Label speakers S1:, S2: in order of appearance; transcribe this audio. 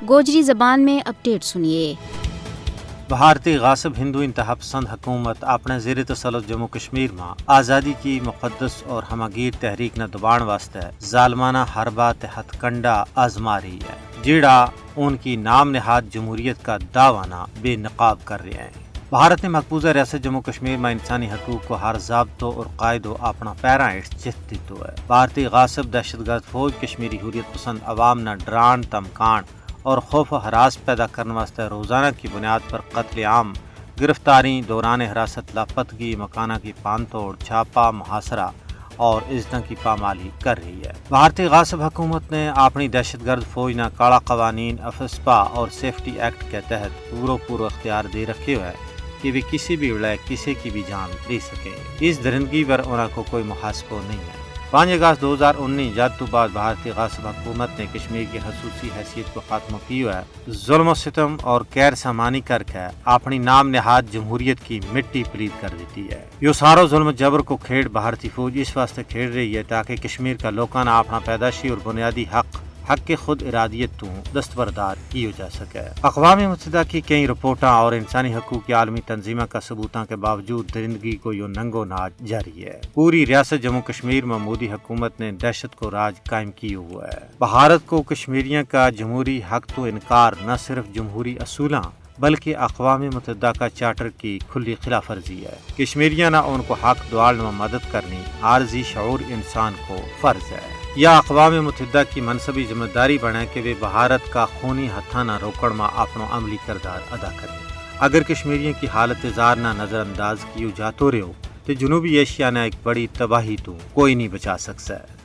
S1: گوجری زبان میں اپڈیٹ سنیے۔
S2: بھارتی غاصب ہندو انتہا پسند حکومت اپنے زیر تسلط جموں کشمیر میں آزادی کی مقدس اور ہمگیر تحریک نہ دبان واسطے ظالمانہ حربہ تحت کنڈا آزما رہی ہے، جیڑا ان کی نام نہاد جمہوریت کا دعویٰ نہ بے نقاب کر رہے ہیں۔ بھارت نے مقبوضہ ریاست جموں کشمیر میں انسانی حقوق کو ہر ضابطوں اور قائدوں اپنا پیرا چت دیتو ہے۔ بھارتی غاصب دہشت گرد فوج کشمیری حریت پسند عوام نہ ڈران دھمکان اور خوف و ہراس پیدا کرنے واسطے روزانہ کی بنیاد پر قتل عام، گرفتاری، دوران حراست لاپتگی، مکانہ کی پان توڑ، چھاپا، محاصرہ اور اذن کی پامالی کر رہی ہے۔ بھارتی غاصب حکومت نے اپنی دہشت گرد فوج نہ کالا قوانین، افسپا اور سیفٹی ایکٹ کے تحت پورو اختیار دے رکھے ہوئے کہ وہ کسی بھی ویلے کسی کی بھی جان لے سکے۔ اس درندگی پر انہوں کو کوئی محاسبہ نہیں ہے۔ 5 اگست 2019 جد تو بعد بھارتی غاصب حکومت نے کشمیر کی خصوصی حیثیت کو ختم کیا ہے، ظلم و ستم اور غیر سامانی کر کے اپنی نام نہاد جمہوریت کی مٹی پلید کر دیتی ہے۔ یہ سارا ظلم جبر کو کھیڑ بھارتی فوج اس واسطے کھیڑ رہی ہے تاکہ کشمیر کا لوگوں نے اپنا پیدائشی اور بنیادی حق کے خود ارادیت تو دستبردار کی جا سکے۔ اقوام متحدہ کی کئی رپورٹاں اور انسانی حقوق کی عالمی تنظیموں کا ثبوتوں کے باوجود درندگی کو یہ ننگو ناچ جاری ہے۔ پوری ریاست جموں کشمیر میں مودی حکومت نے دہشت کو راج قائم کیے ہوا ہے۔ بھارت کو کشمیریوں کا جمہوری حق تو انکار نہ صرف جمہوری اصولوں بلکہ اقوام متحدہ کا چارٹر کی کھلی خلاف ورزی ہے۔ کشمیریوں نے ان کو حق دوالنے میں مدد کرنی عارضی شعور انسان کو فرض ہے۔ یا اقوام متحدہ کی منصبی ذمہ داری بنے کہ وہ بھارت کا خونی ہتھا نہ روکڑ میں اپنا عملی کردار ادا کرے۔ اگر کشمیریوں کی حالت زار نہ نظر انداز کیو جاتو رہو تو جنوبی ایشیا نے ایک بڑی تباہی تو کوئی نہیں بچا سکتا ہے۔